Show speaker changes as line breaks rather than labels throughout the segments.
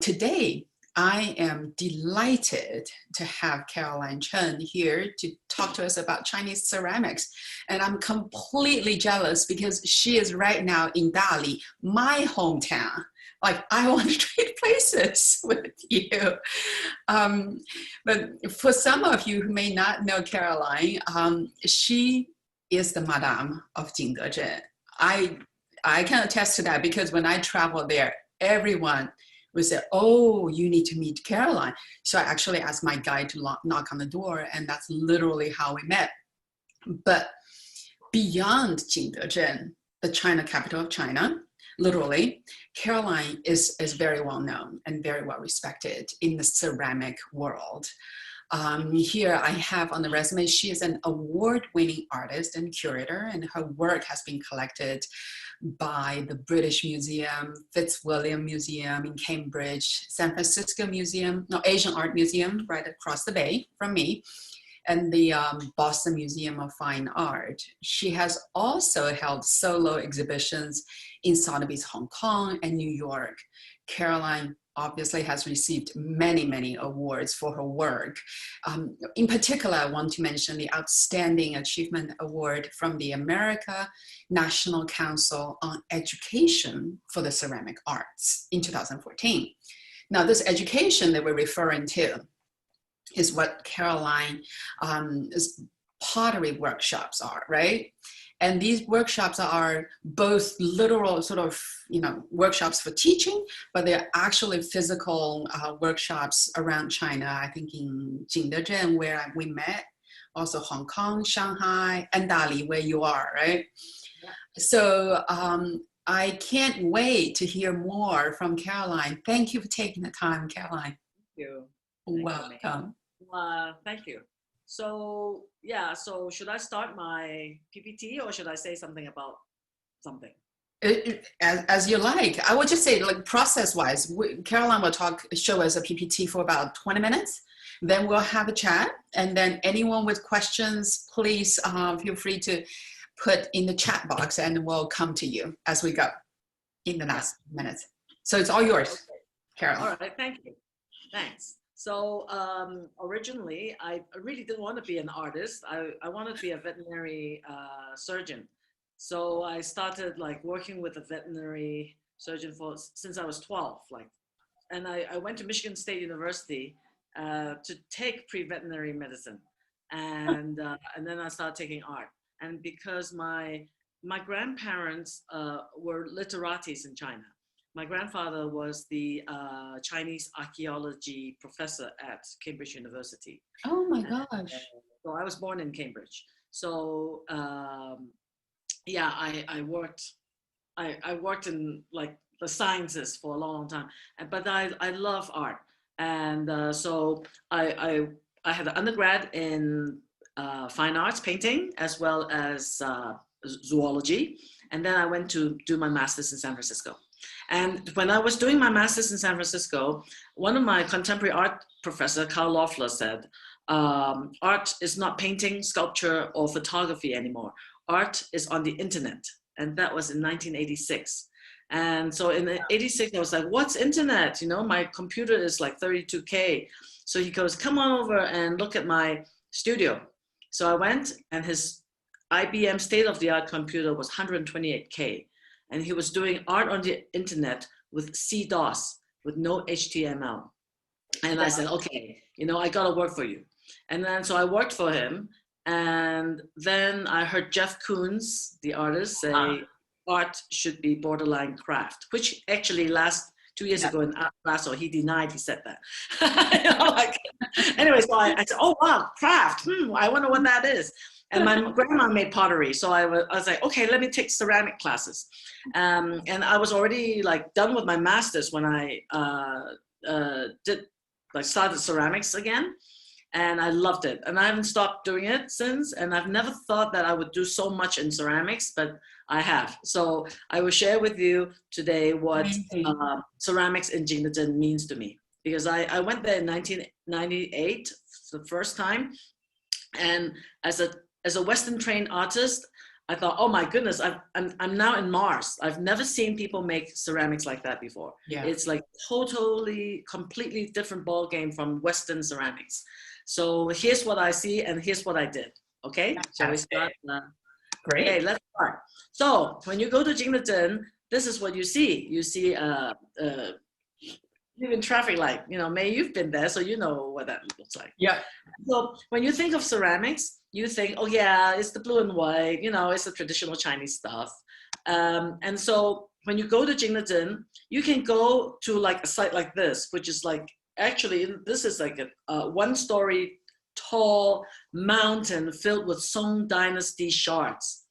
Today, I am delighted to have Caroline Cheng here to talk to us about Chinese ceramics. And I'm completely jealous because she is right now in Dali, my hometown. Like, I want to trade places with you. But for some of you who may not know Caroline, she is the Madame of Jingdezhen. I can attest to that because when I travel there, everyone would say, oh, you need to meet Caroline. So I actually asked my guide to knock on the door, and that's literally how we met. But beyond Jingdezhen, the China capital of China, literally, Caroline is very well known and very well respected in the ceramic world. Here I have on the resume, she is an award-winning artist and curator, and her work has been collected by the British Museum, Fitzwilliam Museum in Cambridge, San Francisco Museum, no, Asian Art Museum right across the bay from me, and the Boston Museum of Fine Art. She has also held solo exhibitions in Sotheby's Hong Kong and New York. Caroline obviously has received many, many awards for her work. In particular, I want to mention the Outstanding Achievement Award from the American National Council on Education for the Ceramic Arts in 2014. Now, this education that we're referring to is what Caroline's pottery workshops are, right? And these workshops are both literal sort of, workshops for teaching, but they're actually physical workshops around China. I think in Jingdezhen, where we met, also Hong Kong, Shanghai, and Dali, where you are, right? Yeah. So I can't wait to hear more from Caroline. Thank you for taking the time, Caroline.
Thank you.
Welcome.
Thank you. So yeah, so should I start my PPT or should I say something about something?
As you like. I would just say, like, process-wise, Caroline will show us a PPT for about 20 minutes. Then we'll have a chat, and then anyone with questions, please feel free to put in the chat box, and we'll come to you as we go in the last minutes. So it's all yours, okay. Caroline.
All right, thank you. Thanks. So originally, I really didn't want to be an artist. I wanted to be a veterinary surgeon. So I started like working with a veterinary surgeon since I was 12. And I went to Michigan State University to take pre-veterinary medicine, and then I started taking art. And because my grandparents were literatis in China. My grandfather was the Chinese archaeology professor at Cambridge University.
Oh my gosh.
So I was born in Cambridge. So yeah, I worked in like the sciences for a long time, but I love art. And so I had an undergrad in fine arts, painting, as well as zoology. And then I went to do my master's in San Francisco. And when I was doing my master's in San Francisco, one of my contemporary art professor, Carl Loeffler, said, art is not painting, sculpture, or photography anymore. Art is on the internet. And that was in 1986. And so in 86, I was like, what's internet? My computer is like 32K. So he goes, come on over and look at my studio. So I went, and his IBM state-of-the-art computer was 128K. And he was doing art on the internet with C-DOS, with no HTML. And I said, okay, I gotta work for you. And then, so I worked for him. And then I heard Jeff Koons, the artist, say, art should be borderline craft, which actually last 2 years ago in Art Basel, he denied he said that. Anyway, so I said, oh, wow, craft, I wonder what that is. And my grandma made pottery. So I was like, okay, let me take ceramic classes. And I was already like done with my master's when I started ceramics again. And I loved it. And I haven't stopped doing it since. And I've never thought that I would do so much in ceramics, but I have. So I will share with you today what ceramics in Jingdezhen means to me. Because I went there in 1998 for the first time. And as a Western trained artist, I thought, oh my goodness, I'm now in Mars. I've never seen people make ceramics like that before.
Yeah.
It's like totally, completely different ball game from Western ceramics. So here's what I see, and here's what I did. Okay, shall we start?
Great.
Okay, let's start. So when you go to Jingdezhen, this is what you see. You see even traffic light. You know, Mei, you've been there, so you know what that looks like.
Yeah.
So when you think of ceramics, you think, oh yeah, it's the blue and white, you know, it's the traditional Chinese stuff. And so when you go to Jingdezhen, you can go to like a site like this, which is like, actually, this is like a one-story tall mountain filled with Song Dynasty shards.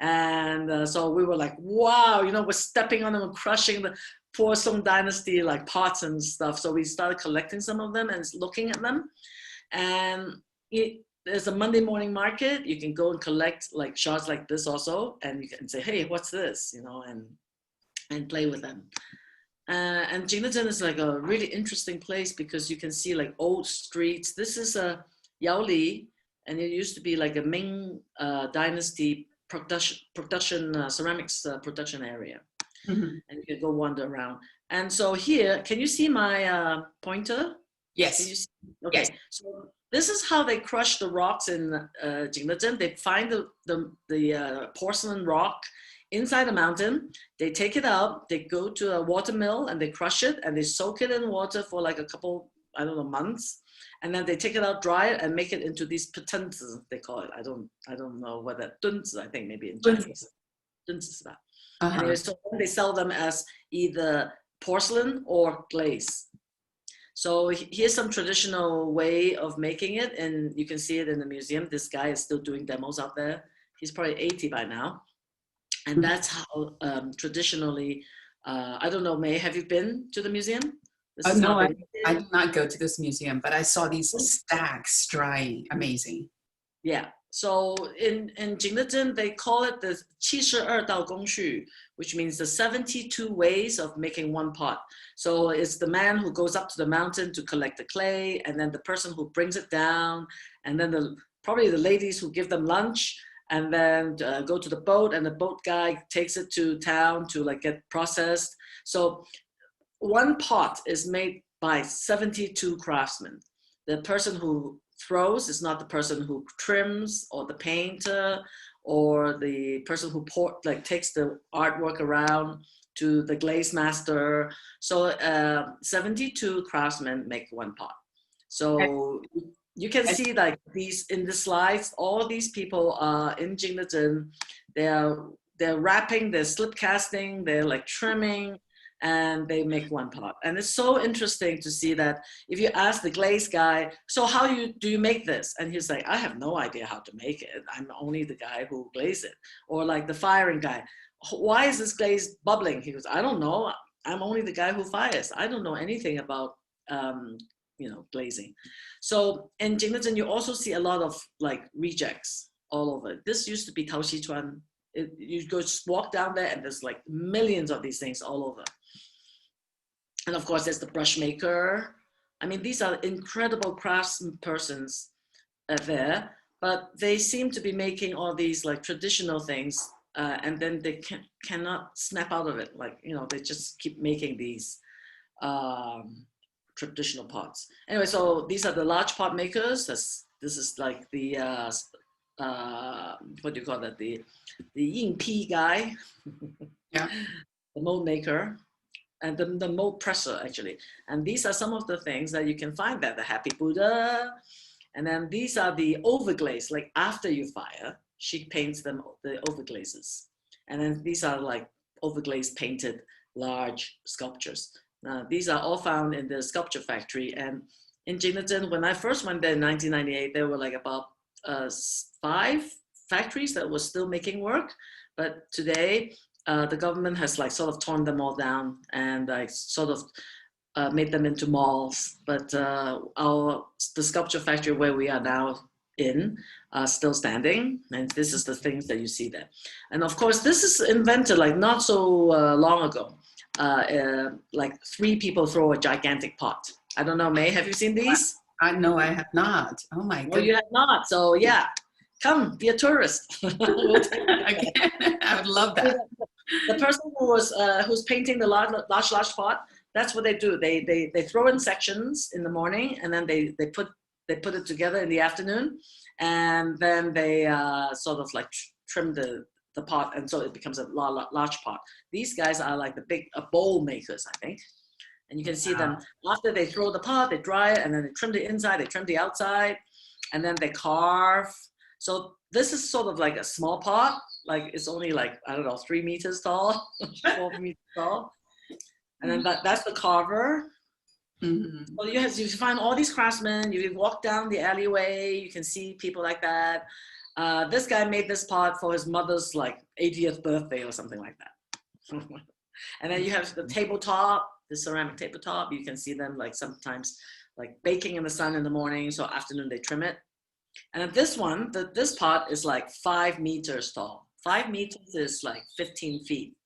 And so we were like, wow, you know, we're stepping on them and crushing the poor Song Dynasty like pots and stuff. So we started collecting some of them and looking at them. And there's a Monday morning market. You can go and collect like shards like this also, and you can say, hey, what's this? You know, and play with them. And Jingdezhen is like a really interesting place because you can see like old streets. This is a Yaoli, and it used to be like a Ming Dynasty production ceramics production area. And you can go wander around. And so here, can you see my pointer?
Yes.
Can you see? Okay. Yes. So this is how they crush the rocks in Jingdezhen. They find the porcelain rock inside the mountain. They take it out. They go to a water mill and they crush it and they soak it in water for like a couple, I don't know, months. And then they take it out, dry it, and make it into these patents, they call it. I don't know what that dunzi, I think maybe in Chinese. Dunzi is that. Anyway, so they sell them as either porcelain or glaze. So here's some traditional way of making it, and you can see it in the museum. This guy is still doing demos out there. He's probably 80 by now. And that's how traditionally, I don't know, Mei, have you been to the museum?
No, I did not go to this museum, but I saw these stacks drying. Amazing.
Yeah. So in Jingdezhen, they call it the 72道工序, which means the 72 ways of making one pot. So it's the man who goes up to the mountain to collect the clay, and then the person who brings it down, and then probably the ladies who give them lunch, and then go to the boat, and the boat guy takes it to town to like get processed. So one pot is made by 72 craftsmen. The person who throws is not the person who trims or the painter or the person who takes the artwork around to the glaze master. So 72 craftsmen make one pot. So you can see like these in the slides, all these people are in Jingdezhen. They're wrapping, they're slip casting, they're like trimming, and they make one pot. And it's so interesting to see that if you ask the glaze guy, so how do you make this? And he's like, I have no idea how to make it. I'm only the guy who glazes it. Or like the firing guy, why is this glaze bubbling? He goes, I don't know. I'm only the guy who fires. I don't know anything about glazing. So in Jingdezhen, you also see a lot of like rejects all over. This used to be Tao Xichuan. You go just walk down there and there's like millions of these things all over. And of course, there's the brush maker. I mean, these are incredible craftspersons there, but they seem to be making all these like traditional things, and then they cannot snap out of it. Like, you know, they just keep making these traditional pots. Anyway, so these are the large pot makers. This is like the what do you call that? The yin pi guy.
Yeah.
The mold maker. And the mold presser, actually. And these are some of the things that you can find there. The Happy Buddha. And then these are the overglaze. Like after you fire, she paints them, the overglazes. And then these are like overglaze painted large sculptures. Now, these are all found in the sculpture factory. And in Jingdezhen, when I first went there in 1998, there were like about 5 factories that were still making work. But today, the government has like sort of torn them all down and like sort of made them into malls. But the sculpture factory where we are now in still standing, and this is the things that you see there. And of course, this is invented like not so long ago. Like 3 people throw a gigantic pot. I don't know, Mei, have you seen these?
No, I have not. Oh my God.
Well, you have not. So yeah, come, be a tourist. We'll take you.
Again, I would love that.
The person who's painting the large pot, that's what they do. They throw in sections in the morning, and then they put it together in the afternoon, and then they sort of like trim the pot, and so it becomes a large pot. These guys are like the big bowl makers, I think. And you can see them after they throw the pot, they dry it, and then they trim the inside, they trim the outside, and then they carve. So this is sort of like a small pot, like it's only like, I don't know, 3 meters tall, 4 meters tall. And then that's the carver. Mm-hmm. So you find all these craftsmen, you walk down the alleyway, you can see people like that. This guy made this pot for his mother's like 80th birthday or something like that. And then you have the tabletop, the ceramic tabletop. You can see them like sometimes like baking in the sun in the morning. So afternoon they trim it. And then this one, this pot is like 5 meters tall. 5 meters is like 15 feet.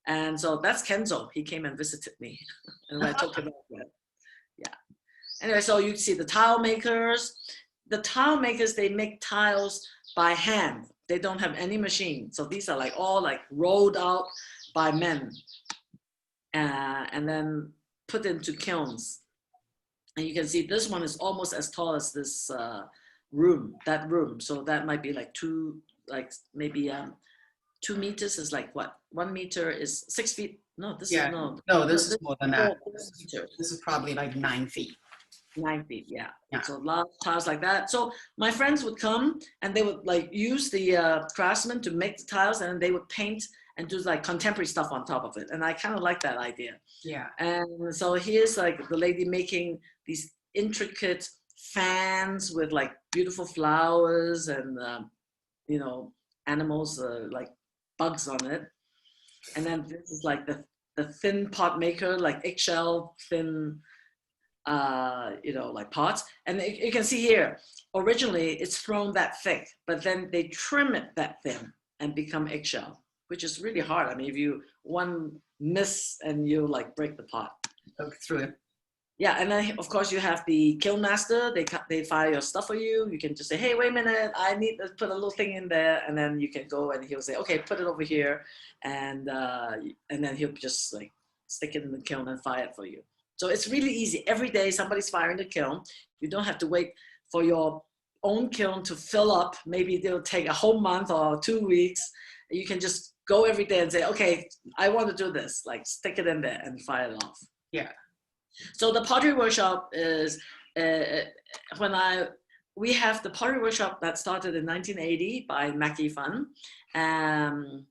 And so that's Kenzo. He came and visited me. And I talked about that. Yeah. Anyway, so you see the tile makers. The tile makers, they make tiles by hand. They don't have any machine. So these are like all like rolled out by men. And then put into kilns. And you can see this one is almost as tall as this that room. So that might be like maybe 2 meters is like what? 1 meter is 6 feet. No, this is
this is more than that. This is probably like 9 feet.
9 feet, yeah. So large tiles like that. So my friends would come and they would like use the craftsmen to make the tiles, and they would paint and do like contemporary stuff on top of it. And I kind of like that idea. Yeah. And so here's like the lady making these intricate fans with like beautiful flowers and, animals like bugs on it. And then this is like the thin pot maker, like eggshell thin, like pots. And you can see here, originally it's thrown that thick, but then they trim it that thin and become eggshell, which is really hard. I mean, if one miss and you like break the pot.
Go through it.
Yeah, and then of course you have the kiln master. They file your stuff for you. You can just say, hey, wait a minute, I need to put a little thing in there, and then you can go and he'll say, okay, put it over here, and then he'll just like stick it in the kiln and fire it for you. So it's really easy. Every day somebody's firing the kiln. You don't have to wait for your own kiln to fill up. Maybe it'll take a whole month or 2 weeks. You can just go every day and say, okay, I want to do this. Like stick it in there and fire it off. Yeah. So the Pottery Workshop is we have the Pottery Workshop that started in 1980 by Mackie Fun, in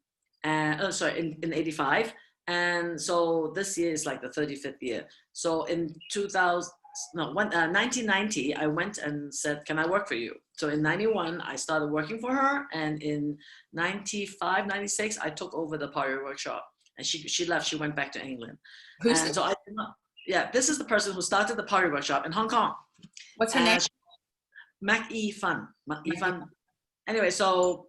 85. And so this year is like the 35th year. So in 1990, I went and said, can I work for you? So in 91, I started working for her. And in 95, 96, I took over the Pottery Workshop. And she left, she went back to England. So I did not. Yeah, this is the person who started the Pottery Workshop in Hong Kong.
What's her name?
Mackie Fun. Anyway, so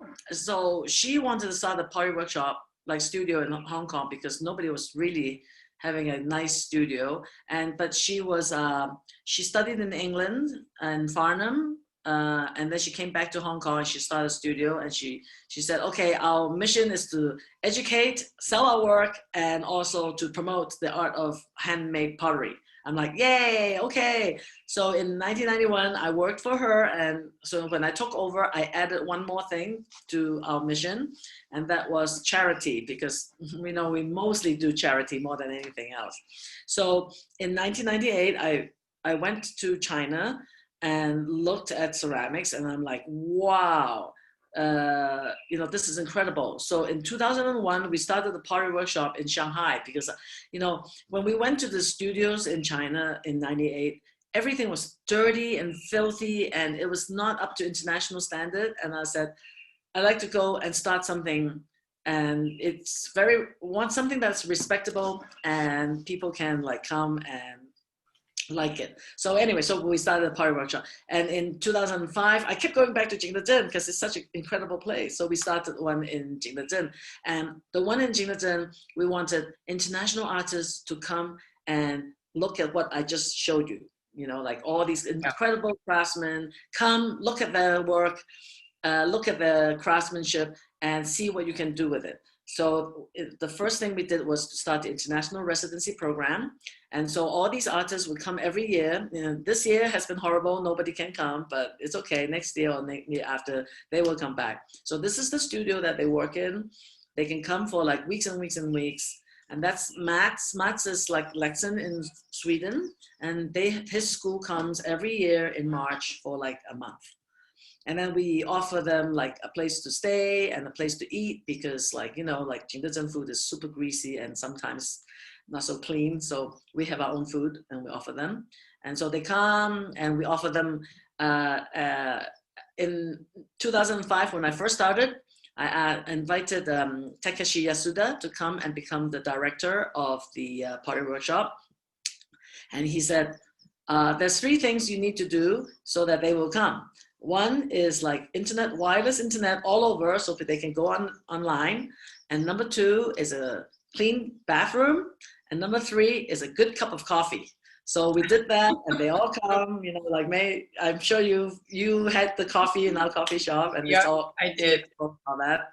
she wanted to start a Pottery Workshop like studio in Hong Kong because nobody was really having a nice studio. But she studied in England and Farnham. And then she came back to Hong Kong and she started a studio, and she said, okay, our mission is to educate, sell our work, and also to promote the art of handmade pottery. I'm like, yay, okay. So in 1991, I worked for her. And so when I took over, I added one more thing to our mission, and that was charity, because we mostly do charity more than anything else. So in 1998, I went to China and looked at ceramics, and I'm like, wow, this is incredible. So in 2001, we started the Pottery Workshop in Shanghai because, when we went to the studios in China in 98, everything was dirty and filthy, and it was not up to international standard. And I said, I'd like to go and start something, and it's something that's respectable and people can like come and like it. So anyway, so we started the Pottery Workshop, and in 2005 I kept going back to Jingdezhen because it's such an incredible place. So we started one in Jingdezhen, and the one in Jingdezhen, we wanted international artists to come and look at what I just showed you, like all these incredible craftsmen come look at their work, look at the craftsmanship and see what you can do with it. So the first thing we did was to start the international residency program. And so all these artists would come every year. You know, this year has been horrible. Nobody can come, but it's okay. Next year or next year after, they will come back. So this is the studio that they work in. They can come for like weeks and weeks and weeks. And that's Mats. Mats is like Leksand in Sweden. And his school comes every year in March for like a month. And then we offer them like a place to stay and a place to eat because like, you know, like Jingdezhen food is super greasy and sometimes not so clean. So we have our own food and we offer them. And so they come and we offer them. In 2005, when I first started, I invited Takeshi Yasuda to come and become the director of the Pottery Workshop. And he said, there's 3 things you need to do so that they will come. One is like internet, wireless internet all over so that they can go online. And number 2 is a clean bathroom. And number 3 is a good cup of coffee. So we did that and they all come, you know, like Mei, I'm sure you had the coffee in our coffee shop and
yeah,
it's all,
I did
all that.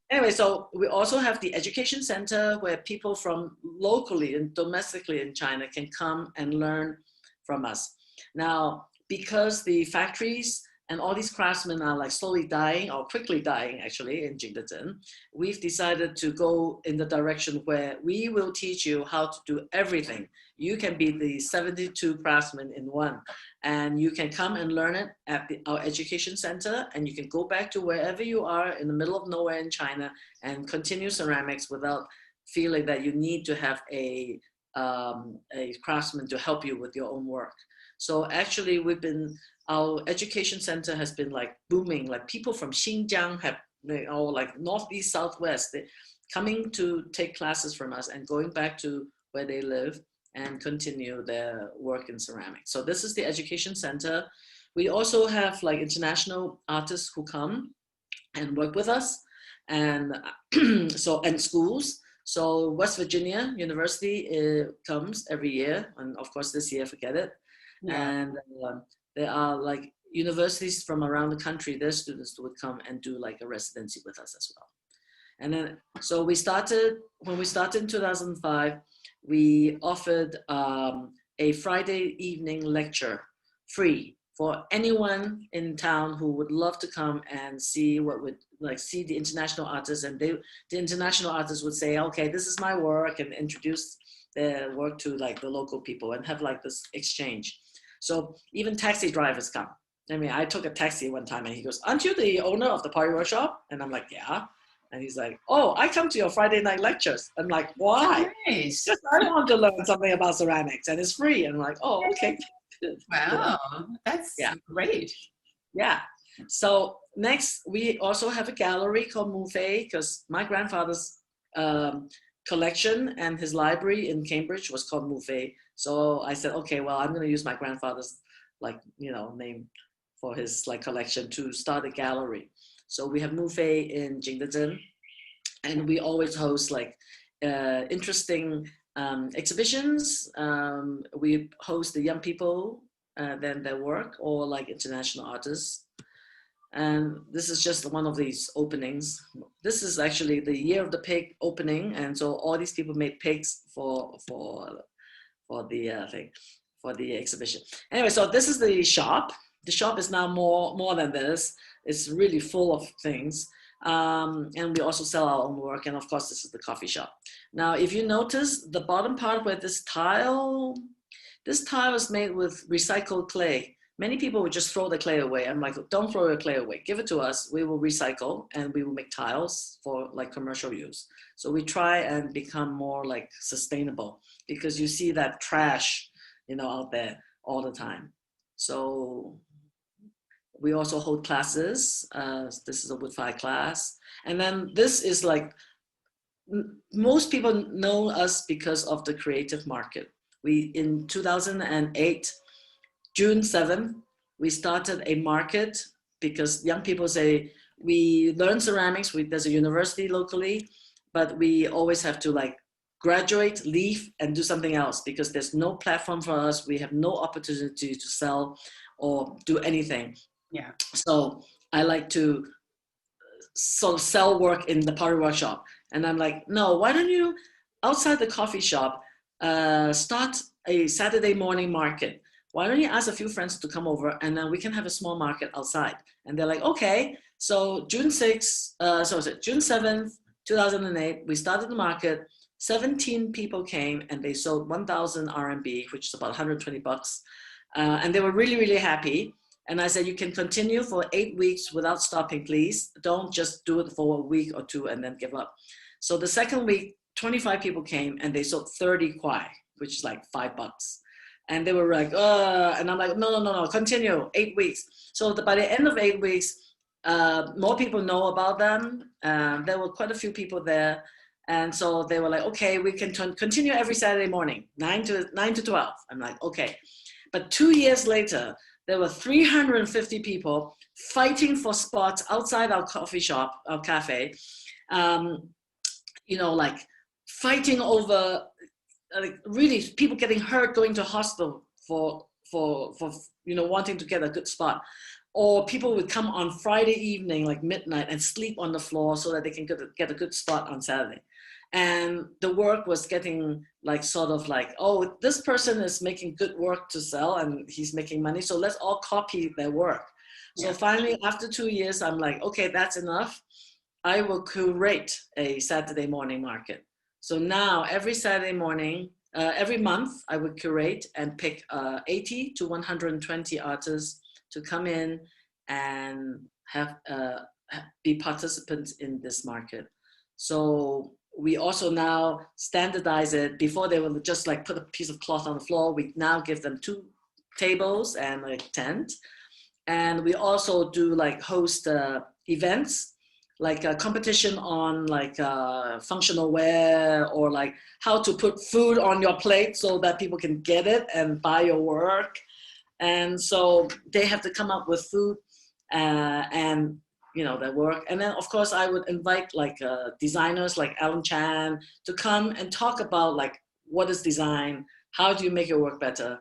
Anyway, so we also have the education center where people from locally and domestically in China can come and learn from us. Now, because the factories and all these craftsmen are like slowly dying or quickly dying actually in Jingdezhen, we've decided to go in the direction where we will teach you how to do everything. You can be the 72 craftsmen in one, and you can come and learn it at our education center, and you can go back to wherever you are in the middle of nowhere in China and continue ceramics without feeling that you need to have a craftsman to help you with your own work. So actually our education center has been like booming, like people from Xinjiang or like Northeast, Southwest, they're coming to take classes from us and going back to where they live and continue their work in ceramics. So this is the education center. We also have like international artists who come and work with us and and schools. So West Virginia University comes every year, and of course this year, forget it. Yeah. And there are like universities from around the country, their students would come and do like a residency with us as well. And then, so when we started in 2005, we offered a Friday evening lecture free for anyone in town who would love to come and see see the international artists, and the international artists would say, okay, this is my work, and introduce their work to like the local people and have like this exchange. So even taxi drivers come. I mean, I took a taxi one time and he goes, aren't you the owner of the Pottery Workshop? And I'm like, yeah. And he's like, oh, I come to your Friday night lectures. I'm like, why?
Nice.
Just I want to learn something about ceramics and it's free. And I'm like, oh, okay.
Wow, that's great.
Yeah. So next, we also have a gallery called Mufei, because my grandfather's collection and his library in Cambridge was called Mufei. So I said, okay, well, I'm going to use my grandfather's name for his collection to start a gallery. So we have Mufei in Jingdezhen, and we always host interesting exhibitions. We host the young people, then their work, or like international artists. And this is just one of these openings. This is actually the Year of the Pig opening, and so all these people made pigs for the exhibition. Anyway, so this is the shop. The shop is now more than this. It's really full of things. And we also sell our own work. And of course, this is the coffee shop. Now, if you notice the bottom part where this tile is made with recycled clay. Many people would just throw the clay away. I'm like, don't throw your clay away. Give it to us. We will recycle and we will make tiles for commercial use. So we try and become more sustainable, because you see that trash, out there all the time. So we also hold classes. This is a wood fire class. And then this is most people know us because of the creative market. In 2008, June 7th, we started a market because young people say, we learn ceramics, there's a university locally, but we always have to graduate, leave, and do something else because there's no platform for us. We have no opportunity to sell or do anything.
Yeah.
So I like to sort of sell work in the Pottery Workshop. And I'm like, no, why don't you, outside the coffee shop, start a Saturday morning market? Why don't you ask a few friends to come over and then we can have a small market outside? And they're like, okay. So June 7th, 2008, we started the market. 17 people came and they sold 1,000 RMB, which is about 120 bucks. And they were really, really happy. And I said, you can continue for 8 weeks without stopping, please. Don't just do it for a week or two and then give up. So the second week, 25 people came and they sold 30 kwai, which is like $5. And they were like, and I'm like, no, continue, 8 weeks. So by the end of 8 weeks, more people know about them. There were quite a few people there. And so they were like, okay, we can continue every Saturday morning, 9 to 12. I'm like, okay. But 2 years later, there were 350 people fighting for spots outside our coffee shop, our cafe, like fighting over, like really people getting hurt, going to hospital for wanting to get a good spot. Or people would come on Friday evening, like midnight, and sleep on the floor so that they can get a good spot on Saturday. And the work was getting like sort of like, oh, this person is making good work to sell and he's making money, so let's all copy their work. So finally, after 2 years, I'm like, okay, that's enough. I will curate a Saturday morning market. So now every Saturday morning, every month, I would curate and pick 80 to 120 artists to come in and have be participants in this market. So we also now standardize it. Before they would just like put a piece of cloth on the floor. We now give them 2 tables and a tent. And we also do like host events, like a competition on like functional wear or like how to put food on your plate so that people can get it and buy your work. And so they have to come up with food and their work. And then of course I would invite like designers like Alan Chan to come and talk about like what is design, how do you make your work better.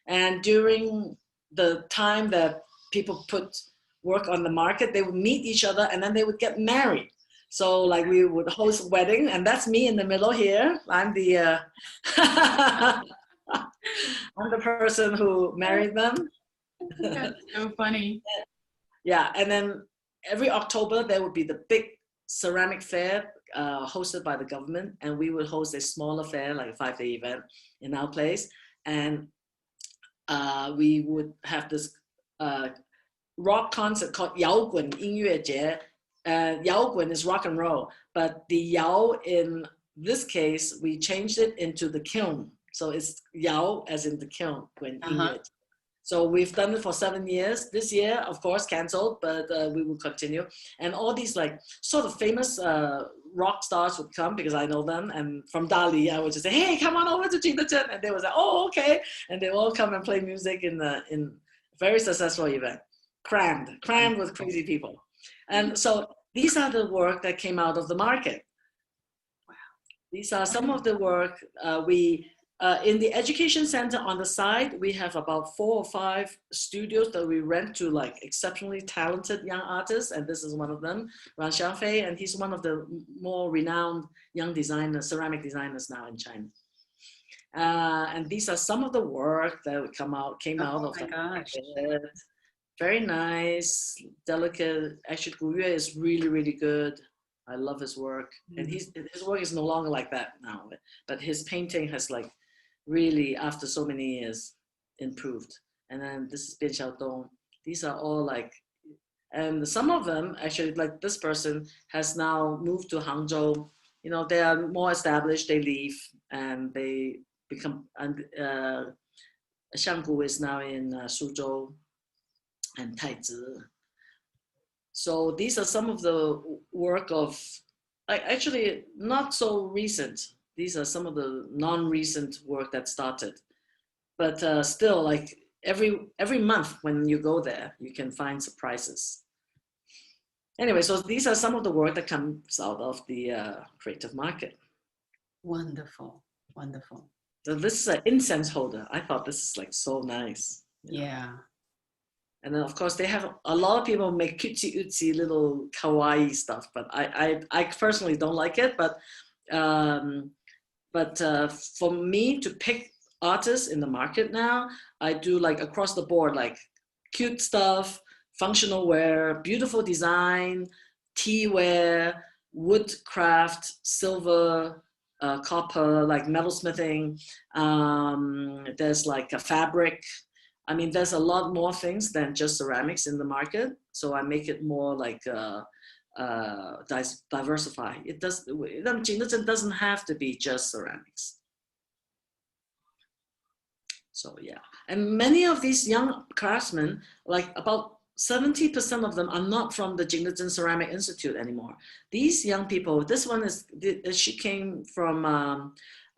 And during the time that people put work on the market, they would meet each other and then they would get married. So like we would host a wedding, and that's me in the middle here. I'm the I'm the person who married them.
That's so funny.
Yeah, and then every October there would be the big ceramic fair hosted by the government, and we would host a smaller fair, like a 5-day event in our place. And we would have this rock concert called 摇滚音乐节. 摇滚 is rock and roll, but the 摇 in this case, we changed it into the kiln. So it's 摇 as in the kiln. So we've done it for 7 years. This year, of course, canceled, but we will continue. And all these like sort of famous rock stars would come because I know them. And from Dali, I would just say, hey, come on over to Jingdezhen. And they would say, oh, okay. And they all come and play music in a very successful event. Crammed with crazy people. And so these are the work that came out of the market. Wow. These are some of the work in the education center on the side, we have about 4 or 5 studios that we rent to like exceptionally talented young artists. And this is one of them, Ran Xiangfei, and he's one of the more renowned young designers, ceramic designers now in China. And these are some of the work that came out of the market. Very nice, delicate. Actually, Gu Yue is really, really good. I love his work. And his work is no longer like that now, but his painting has like really, after so many years, improved. And then this is Bian Xiaodong. These are all like, and some of them actually, like this person has now moved to Hangzhou. They are more established, they leave and they become, and Xianggu is now in Suzhou and Taizi. So these are some of the work of, actually not so recent. These are some of the non-recent work that started. But still, like every month when you go there, you can find surprises. Anyway, so these are some of the work that comes out of the creative market.
Wonderful, wonderful.
So this is an incense holder. I thought this is like so nice.
Yeah.
And then of course they have a lot of people make cutesy ootsy little kawaii stuff, but I personally don't like it. Um, for me to pick artists in the market now, I do like across the board, like cute stuff, functional wear, beautiful design, tea wear, wood craft, silver, copper, like metalsmithing. There's like a fabric. I mean, there's a lot more things than just ceramics in the market. So I make it more like diversify. It does. Jingdezhen doesn't have to be just ceramics. So yeah, and many of these young craftsmen, like about 70% of them, are not from the Jingdezhen Ceramic Institute anymore. These young people, this one is, she came from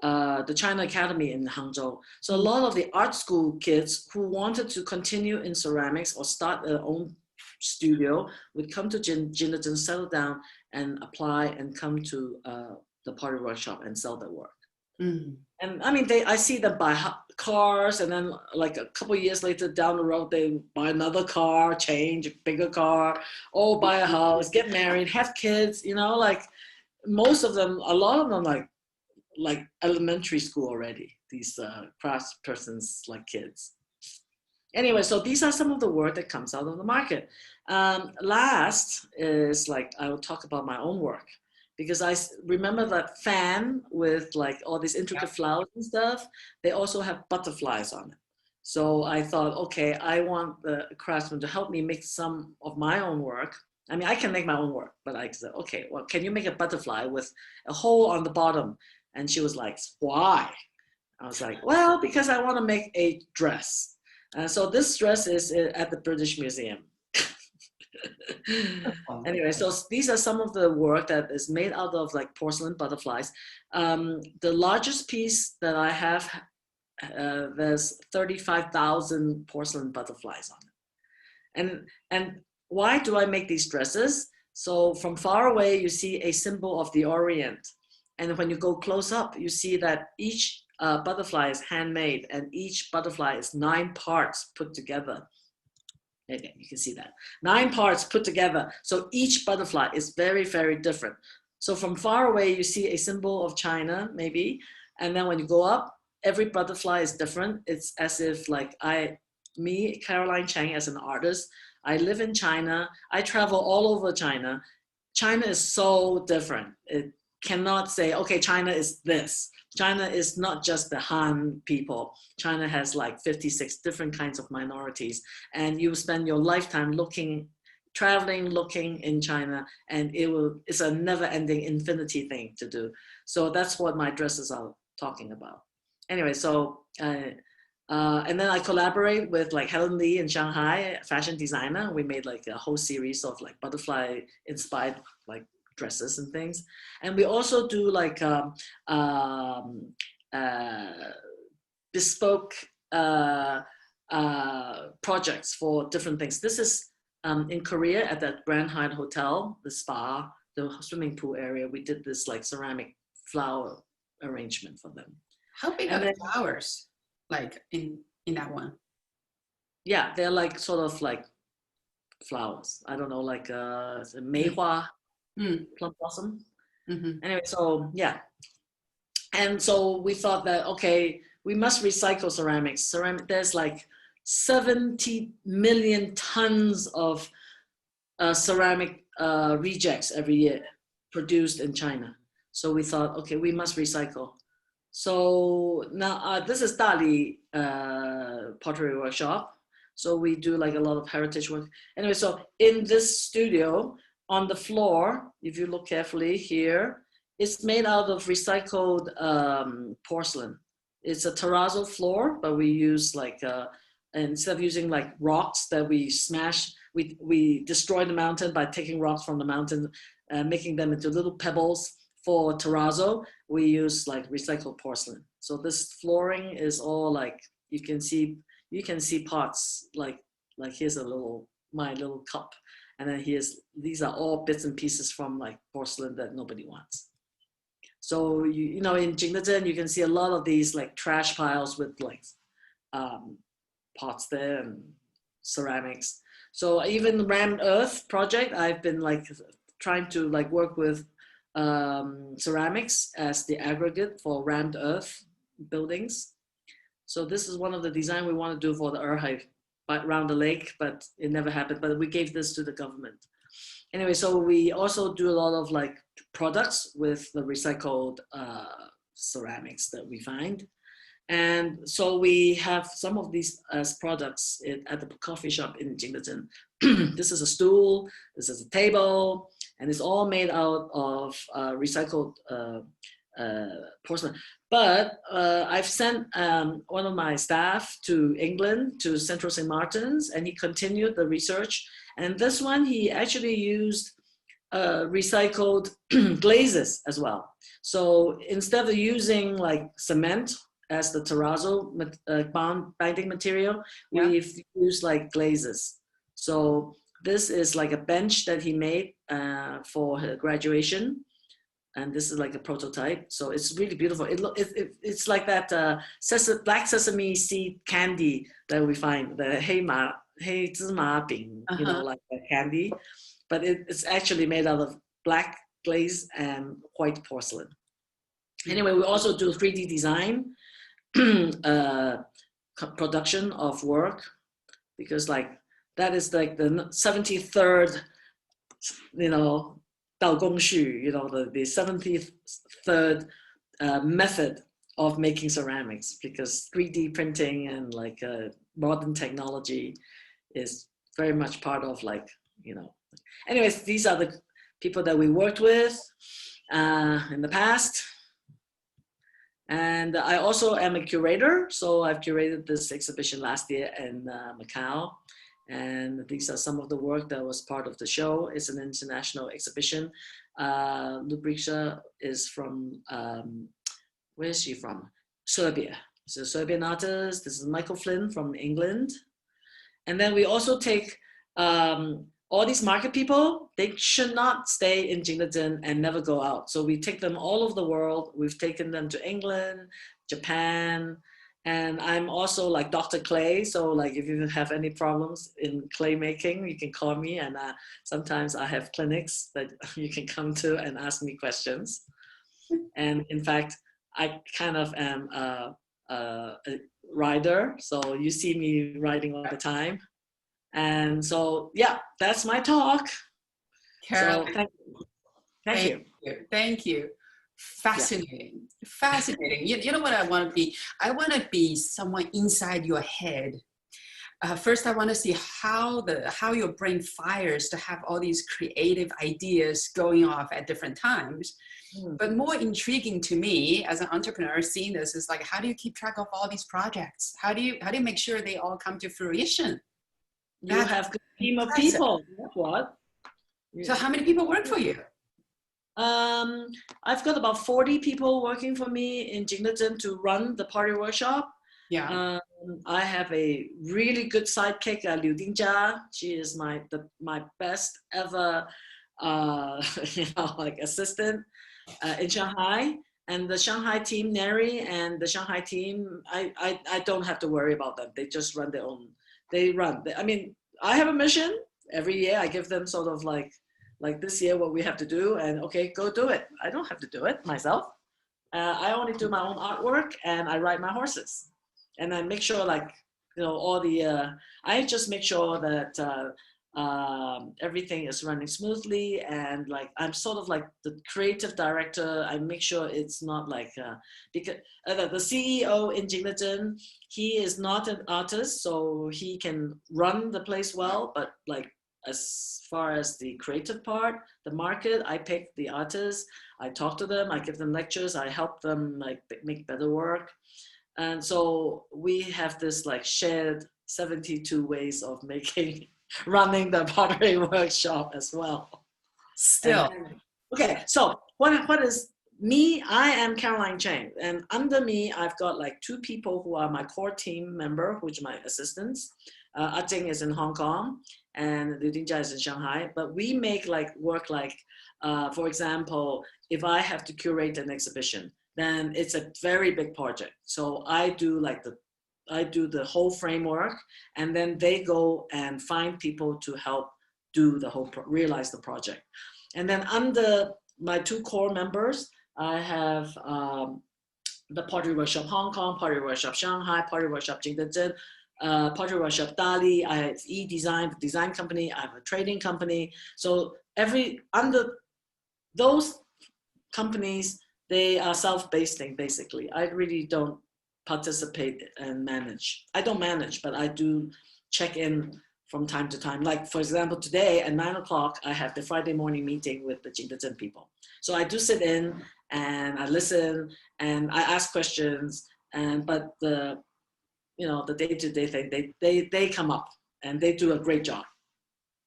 the China Academy in Hangzhou. So a lot of the art school kids who wanted to continue in ceramics or start their own studio would come to Jingdezhen, settle down and apply and come to the Pottery Workshop and sell their work.
Mm.
And I mean, I see them buy cars, and then like a couple of years later down the road, they buy another car, change, a bigger car, or buy a house, get married, have kids, you know, like most of them, a lot of them like elementary school already, these crafts persons like kids. Anyway, so these are some of the work that comes out of the market. Last is like, I will talk about my own work, because I remember that fan with like all these intricate flowers and stuff, they also have butterflies on it. So I thought, okay, I want the craftsman to help me make some of my own work. I mean, I can make my own work, but I said, okay, well, can you make a butterfly with a hole on the bottom? And she was like, why? I was like, well, because I want to make a dress. So this dress is at the British Museum. Anyway, so these are some of the work that is made out of like porcelain butterflies. The largest piece that I have, there's 35,000 porcelain butterflies on it. And why do I make these dresses? So from far away, you see a symbol of the Orient. And when you go close up, you see that each butterfly is handmade, and each butterfly is 9 parts put together. Okay, you can see that. 9 parts put together. So each butterfly is very, very different. So from far away, you see a symbol of China, maybe. And then when you go up, every butterfly is different. It's as if like me, Caroline Cheng, as an artist, I live in China. I travel all over China. China is so different. It cannot say, okay, China is this. China is not just the Han people. China has like 56 different kinds of minorities, and you spend your lifetime traveling, looking in China, and it's a never-ending infinity thing to do. So that's what my dresses are talking about. Anyway, so and then I collaborate with like Helen Lee in Shanghai, a fashion designer. We made like a whole series of like butterfly-inspired like dresses and things. And we also do like bespoke projects for different things. This is in Korea at that Grand Hyatt Hotel, the spa, the swimming pool area. We did this like ceramic flower arrangement for them.
How big are the flowers like in that one?
Yeah, they're like sort of like flowers. I don't know, like Mei Hua, plum blossom. Mm-hmm. Anyway, so yeah. And so we thought that, okay, we must recycle ceramics. There's like 70 million tons of ceramic rejects every year produced in China. So we thought, okay, we must recycle. So now this is Dali Pottery Workshop. So we do like a lot of heritage work. Anyway, so in this studio, on the floor, if you look carefully here, it's made out of recycled porcelain. It's a terrazzo floor, but we use like, instead of using like rocks that we smash, we destroy the mountain by taking rocks from the mountain, making them into little pebbles. For terrazzo, we use like recycled porcelain. So this flooring is all like, you can see parts like here's my little cup. And then these are all bits and pieces from like porcelain that nobody wants. So, you know, in Jingdezhen, you can see a lot of these like trash piles with like pots there and ceramics. So even rammed earth project, I've been like trying to like work with ceramics as the aggregate for rammed earth buildings. So this is one of the design we want to do for the Erhai around the lake, but it never happened. But we gave this to the government. Anyway, so we also do a lot of like products with the recycled ceramics that we find. And so we have some of these as products at the coffee shop in Jingdezhen. This is a stool, this is a table, and it's all made out of recycled porcelain. But I've sent one of my staff to England, to Central St. Martin's, and he continued the research. And this one, he actually used recycled glazes as well. So instead of using like cement as the terrazzo binding material, we've used like glazes. So this is like a bench that he made for her graduation. And this is like a prototype. So it's really beautiful. It's like that black sesame seed candy that we find, the黑芝麻饼, you know, like that candy. But it's actually made out of black glaze and white porcelain. Anyway, we also do 3D design, production of work, because like that is like the 73rd, you know, 道工序, you know, the 73rd method of making ceramics, because 3D printing and like modern technology is very much part of like, you know. Anyways, these are the people that we worked with in the past. And I also am a curator. So I've curated this exhibition last year in Macau. And these are some of the work that was part of the show. It's an international exhibition. Lubrica is from, where is she from? Serbia. She's a Serbian artist. This is Michael Flynn from England. And then we also take all these market people. They should not stay in Jingdezhen and never go out. So we take them all over the world. We've taken them to England, Japan, and I'm also like Dr. Clay. So like if you have any problems in clay making, you can call me. And sometimes I have clinics that you can come to and ask me questions. And in fact, I kind of am a rider. So you see me riding all the time. And so, yeah, that's my talk.
Caroline,
so thank you.
Thank you. Fascinating. Yeah. Fascinating. You know what I want to be? I want to be someone inside your head. First, I want to see how your brain fires to have all these creative ideas going off at different times. But more intriguing to me as an entrepreneur seeing this is like, how do you keep track of all these projects? How do you make sure they all come to fruition?
You have a team of people. That's what.
So how many people work for you?
I've got about 40 people working for me in Jingdezhen to run the Pottery Workshop.
Yeah.
I have a really good sidekick, Liu Dingjia. She is my best ever, you know, like assistant in Shanghai. And the Shanghai team, Neri, and the Shanghai team, I don't have to worry about them. They just run their own. They run. I mean, I have a mission. Every year I give them sort of like this year what we have to do, and okay, go do it. I don't have to do it myself. I only do my own artwork and I ride my horses. And I make sure like, you know, all the, I just make sure that everything is running smoothly, and like I'm sort of like the creative director. I make sure it's not like because the CEO in Jingdezhen, he is not an artist, so he can run the place well, but like as far as the creative part, the market, I pick the artists, I talk to them, I give them lectures, I help them like make better work. And so we have this like shared 72 ways of running the Pottery Workshop as well.
Still.
Okay, so what is me? I am Caroline Cheng, and under me, I've got like 2 people who are my core team member, which are my assistants. Jing is in Hong Kong, and Liu Dingjia is in Shanghai. But we make like work like, for example, if I have to curate an exhibition, then it's a very big project. So I do like I do the whole framework, and then they go and find people to help do the whole, realize the project. And then under my two core members, I have the Pottery Workshop Hong Kong, Pottery Workshop Shanghai, Pottery Workshop Jingdezhen, Padre Workshop Dali. I have e-design, the design company. I have a trading company. So under those companies, they are self-basing basically. I really don't participate and manage. I don't manage, but I do check in from time to time. Like for example, today at 9 o'clock, I have the Friday morning meeting with the Jingdezhen people. So I do sit in and I listen and I ask questions. But the day-to-day thing, they come up and they do a great job.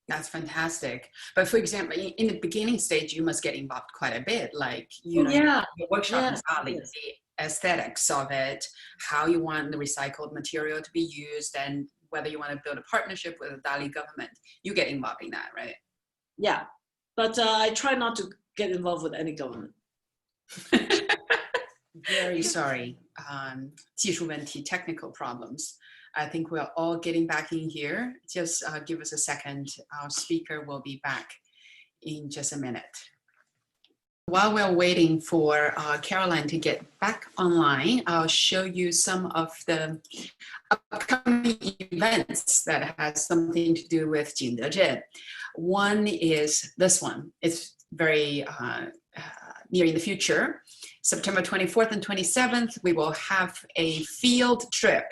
That's fantastic. But for example, in the beginning stage, you must get involved quite a bit. Like, the workshop in Dali, the aesthetics of it, how you want the recycled material to be used, and whether you want to build a partnership with the Dali government. You get involved in that, right?
Yeah, but I try not to get involved with any government.
Very sorry. 技术问题, technical problems. I think we're all getting back in here. Just give us a second. Our speaker will be back in just a minute. While we're waiting for Caroline to get back online, I'll show you some of the upcoming events that has something to do with Jingdezhen. One is this one. It's very near in the future. September 24th and 27th, we will have a field trip,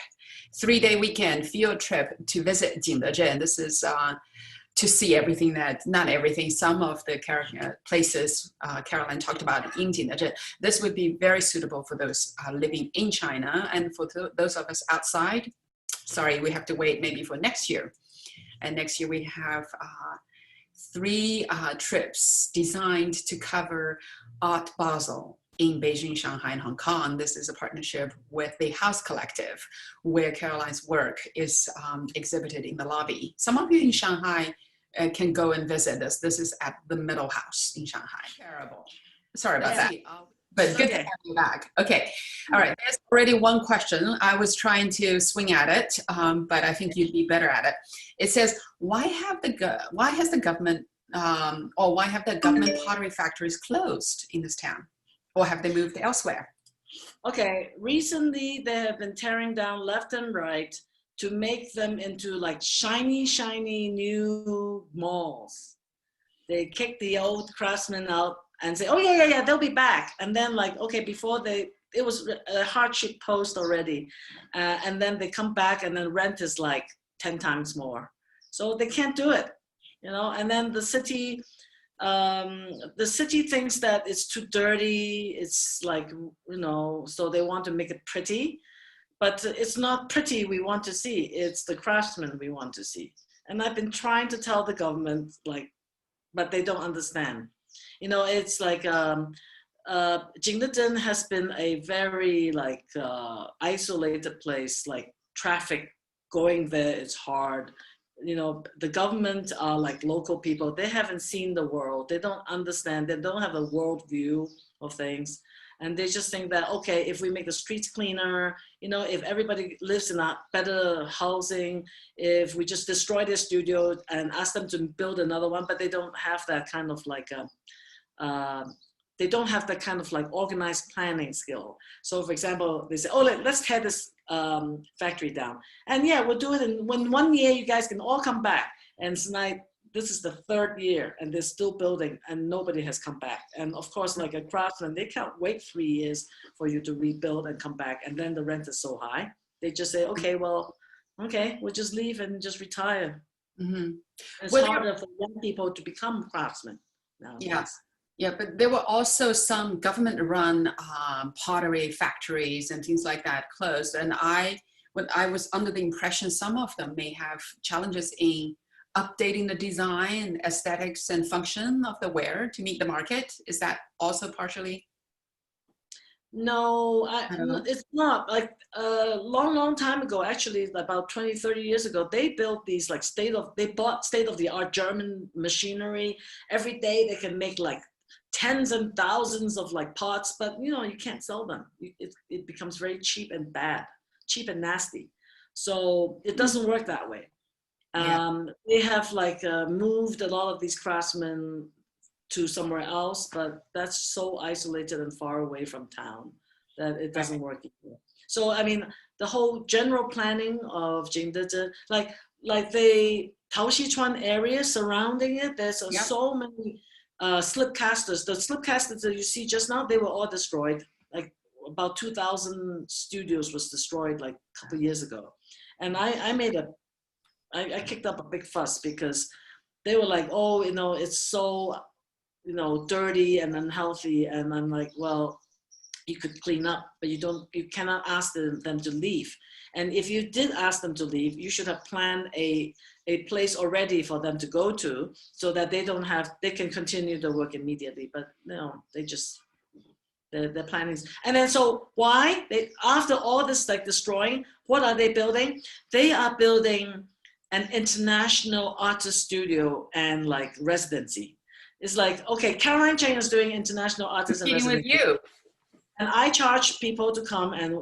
3-day weekend field trip to visit Jingdezhen. This is to see everything not everything, some of the places Caroline talked about in Jingdezhen. This would be very suitable for those living in China, and for those of us outside, sorry, we have to wait maybe for next year. And next year we have 3 trips designed to cover Art Basel in Beijing, Shanghai, and Hong Kong. This is a partnership with the House Collective, where Caroline's work is exhibited in the lobby. Some of you in Shanghai can go and visit this. This is at the Middle House in Shanghai. Terrible. Sorry about that. But good to have you back. Okay. All right. There's already one question. I was trying to swing at it, but I think you'd be better at it. It says, why has the government pottery factories closed in this town? Or have they moved elsewhere?
Okay, recently they have been tearing down left and right to make them into like shiny, shiny new malls. They kick the old craftsmen out and say, oh yeah, they'll be back. And then like, okay, before it was a hardship post already. And then they come back and then rent is like 10 times more. So they can't do it, and then the city thinks that it's too dirty. It's like, so they want to make it pretty, but it's not pretty we want to see. It's the craftsmen we want to see. And I've been trying to tell the government, but they don't understand. It's like Jingdezhen has been a very isolated place, like traffic going there is hard. The government are like local people. They haven't seen the world. They don't understand. They don't have a world view of things. And they just think that, okay, if we make the streets cleaner, if everybody lives in a better housing, if we just destroy their studio and ask them to build another one, but they don't have that kind of organized planning skill. So for example, they say, oh, let's tear this factory down. And yeah, we'll do it in 1 year, you guys can all come back. And tonight, this is the 3rd year and they're still building and nobody has come back. And of course, like a craftsman, they can't wait 3 years for you to rebuild and come back. And then the rent is so high. They just say, okay, we'll just leave and just retire. Mm-hmm. It's harder for young people to become craftsmen now.
Yes. Yeah, but there were also some government-run pottery factories and things like that closed. And I was under the impression some of them may have challenges in updating the design, aesthetics, and function of the ware to meet the market. Is that also partially?
No, it's not. Like a long time ago, actually about 20, 30 years ago, they built these like they bought state-of-the-art German machinery. Every day they can make like tens and thousands of like pots, but you can't sell them. It becomes very cheap and nasty. So it doesn't work that way. They have like moved a lot of these craftsmen to somewhere else, but that's so isolated and far away from town that it doesn't work either. So I mean, the whole general planning of Jingdezhen, like the Taoxichuan area surrounding it, there's so many slip casters. The slip casters that you see just now, they were all destroyed. Like about 2,000 studios was destroyed like a couple of years ago. And I kicked up a big fuss because they were like, oh, you know, it's so, you know, dirty and unhealthy. And I'm like, well, you could clean up, but you cannot ask them to leave. And if you did ask them to leave, you should have planned a place already for them to go to so that they can continue the work immediately. But no, their planning is, and then so why? After all this like destroying, what are they building? They are building an international artist studio and like residency. It's like, okay, Caroline Cheng is doing international artist and residency.
With you.
And I charge people to come and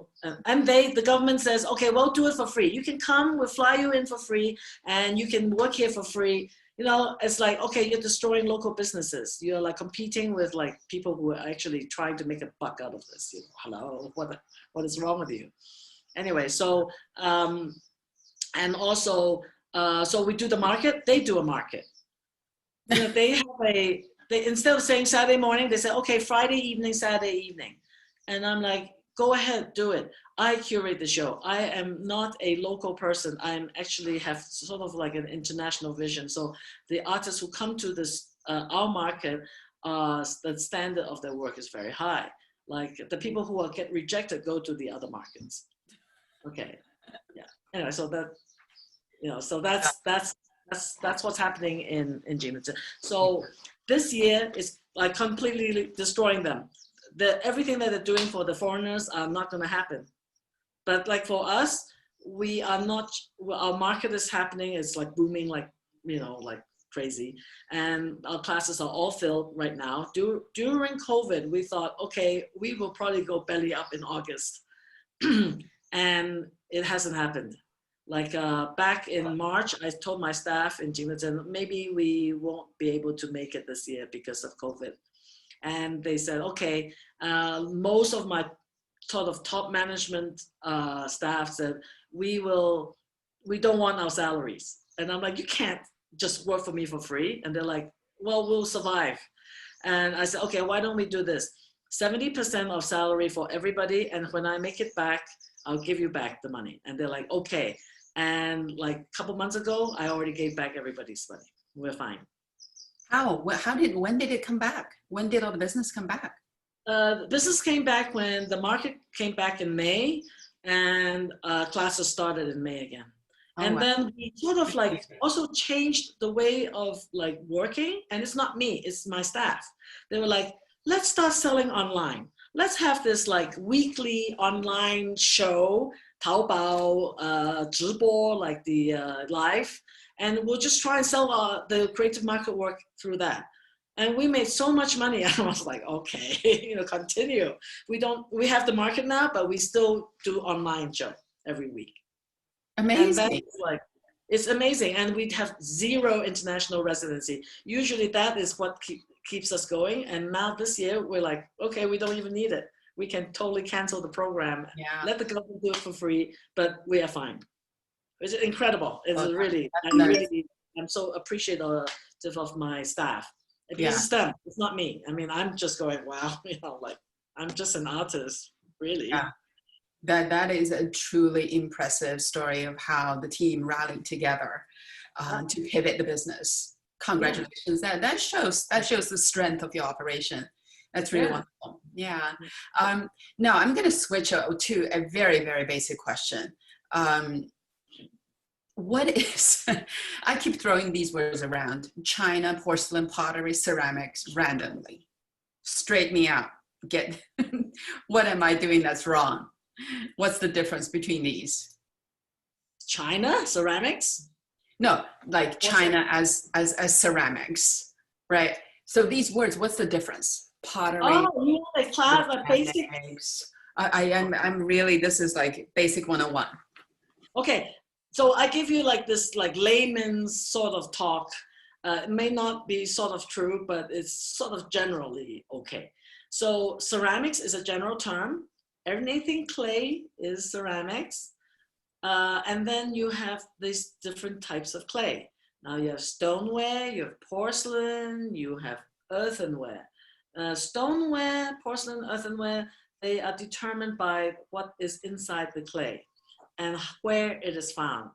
the government says, okay, we'll do it for free. You can come, we'll fly you in for free and you can work here for free. You know, it's like, okay, you're destroying local businesses. You're like competing with like people who are actually trying to make a buck out of this. You know, hello, what is wrong with you? Anyway, so, and also, so we do the market, they do a market. You know, they instead of saying Saturday morning, they say, okay, Friday evening, Saturday evening. And I'm like, go ahead, do it. I curate the show. I am not a local person. I actually have sort of like an international vision. So the artists who come to this, our market, the standard of their work is very high. Like the people who get rejected go to the other markets. Okay, yeah. Anyway, so that, you know, so that's what's happening in Jingdezhen. So this year is like completely destroying them. Everything that they're doing for the foreigners are not going to happen. But like for us, we are not, our market is happening, it's like booming, like, you know, like crazy. And our classes are all filled right now. During COVID, we thought, okay, we will probably go belly up in August. And it hasn't happened. Like back in March, I told my staff in Jingdezhen, maybe we won't be able to make it this year because of COVID. And they said, okay, most of my sort of top management staff said, we don't want our salaries. And I'm like, you can't just work for me for free. And they're like, well, we'll survive. And I said, okay, why don't we do this? 70% of salary for everybody. And when I make it back, I'll give you back the money. And they're like, okay. And like a couple months ago, I already gave back everybody's money. We're fine.
When did it come back? When did all the business come back?
The business came back when the market came back in May and classes started in May again. And then we sort of like also changed the way of like working. And it's not me, it's my staff. They were like, let's start selling online. Let's have this like weekly online show, Taobao, 直播, like the live. And we'll just try and sell the creative market work through that. And we made so much money. I was like, okay, you know, continue. We have the market now, but we still do online show every week.
Amazing.
It's amazing. And we have 0 international residency. Usually that is what keeps us going. And now this year we're like, okay, we don't even need it. We can totally cancel the program. Yeah. Let the government do it for free, but we are fine. It's incredible. It's I'm so appreciative of my staff. It's them. It's not me. I mean, I'm just going, wow, you know, like I'm just an artist, really.
Yeah. That is a truly impressive story of how the team rallied together to pivot the business. Congratulations. Yeah. That shows the strength of your operation. That's really wonderful. Yeah. Now I'm going to switch to a very, very basic question. What is, I keep throwing these words around, China, porcelain, pottery, ceramics, randomly. Straight me out. What am I doing that's wrong? What's the difference between these?
China, ceramics?
No, like China as ceramics, right? So these words, what's the difference? Pottery.
Oh, you want a class of basic?
I'm really, this is like basic 101.
Okay, so I give you like this like layman's sort of talk. It may not be sort of true, but it's sort of generally okay. So ceramics is a general term. Anything clay is ceramics. And then you have these different types of clay. Now you have stoneware, you have porcelain, you have earthenware. Stoneware, porcelain, earthenware, they are determined by what is inside the clay and where it is found.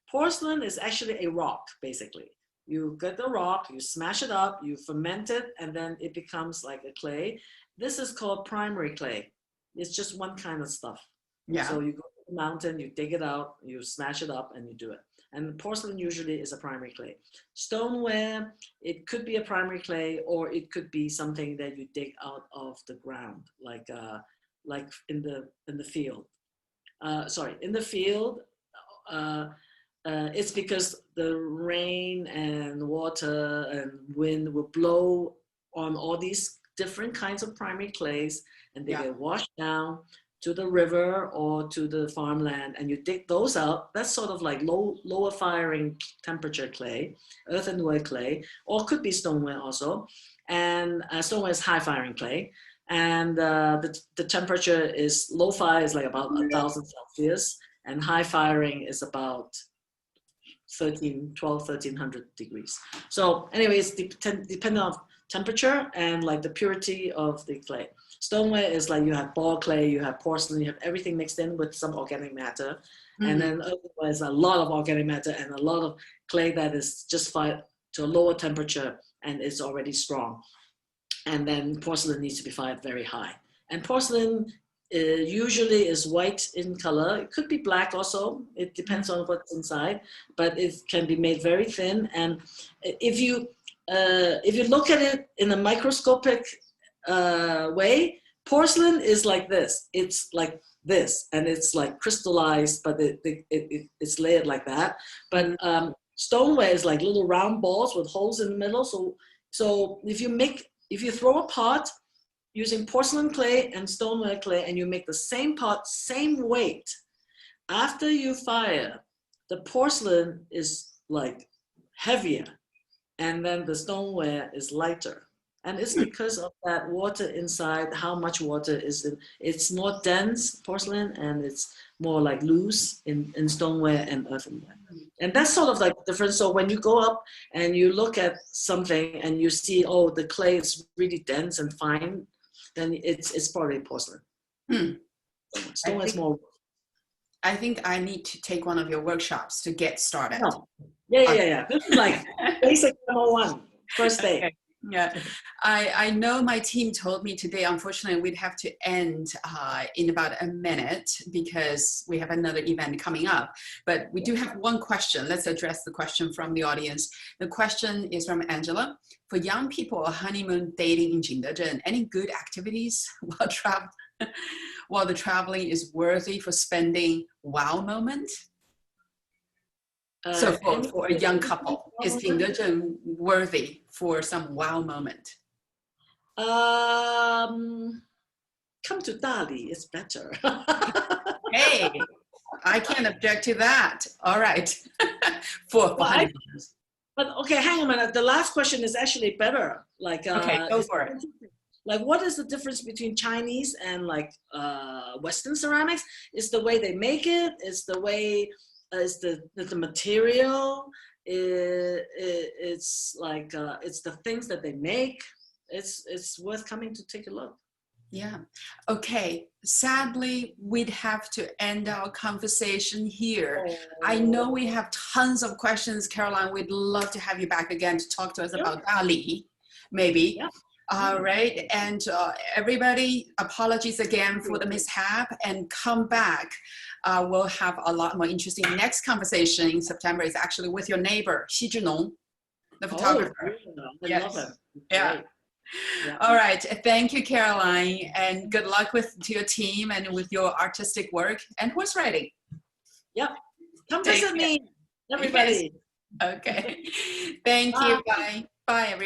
Porcelain is actually a rock, basically. You get the rock, you smash it up, you ferment it, and then it becomes like a clay. This is called primary clay. It's just one kind of stuff.
Yeah.
So you go to the mountain, you dig it out, you smash it up, and you do it. And porcelain usually is a primary clay. Stoneware, it could be a primary clay, or it could be something that you dig out of the ground, like in the field. In the field, it's because the rain and water and wind will blow on all these different kinds of primary clays, and they get washed down to the river or to the farmland, and you dig those out. That's sort of like lower firing temperature clay, earthenware clay, or could be stoneware also. And stoneware is high firing clay. And the temperature is low fire is like about 1,000 Celsius, and high firing is about 1,300 degrees. So anyways, depending on temperature and like the purity of the clay. Stoneware is like you have ball clay, you have porcelain, you have everything mixed in with some organic matter. And then earthenware is a lot of organic matter and a lot of clay that is just fired to a lower temperature and is already strong. And then porcelain needs to be fired very high. And porcelain usually is white in color. It could be black also. It depends on what's inside, but it can be made very thin. And if you look at it in a microscopic way, porcelain is like this. It's like this, and it's like crystallized, but it's layered like that. But stoneware is like little round balls with holes in the middle. So if you throw a pot using porcelain clay and stoneware clay, and you make the same pot, same weight, after you fire, the porcelain is like heavier, and then the stoneware is lighter. And it's because of that water inside, how much water is in. It's more dense, porcelain, and it's more like loose in stoneware and earthenware. And that's sort of like the difference. So when you go up and you look at something and you see, oh, the clay is really dense and fine, then it's probably porcelain. Stoneware is more.
I think I need to take one of your workshops to get started.
No. Yeah. This is like basic number one, first day.
Okay. Yeah, I know my team told me today, unfortunately, we'd have to end in about a minute because we have another event coming up. But we do have one question. Let's address the question from the audience. The question is from Angela. For young people, a honeymoon dating in Jingdezhen, any good activities while the traveling is worthy for spending wow moment? So for a young couple, is Jingdezhen worthy for some wow moment?
Come to Dali, it's better.
Hey, I can't object to that. All right.
But okay, hang on a minute. The last question is actually better. Like,
okay, go for it.
Like, what is the difference between Chinese and like Western ceramics? It's the way they make it. It's the way. It's the material. It's like it's the things that they make. It's worth coming to take a look.
Yeah. Okay. Sadly, we'd have to end our conversation here. Oh. I know we have tons of questions, Caroline. We'd love to have you back again to talk to us about Dali, maybe. Yeah. All right. And everybody, apologies again for the mishap, and come back. We'll have a lot more interesting. Next conversation in September is actually with your neighbor, Xi Zhinong, the photographer.
I love him.
Yeah. Yeah. All right. Thank you, Caroline, and good luck to your team and with your artistic work and horse riding.
Yep. Come visit me, everybody.
Yes. Okay. Thank you. Bye. Bye, everyone.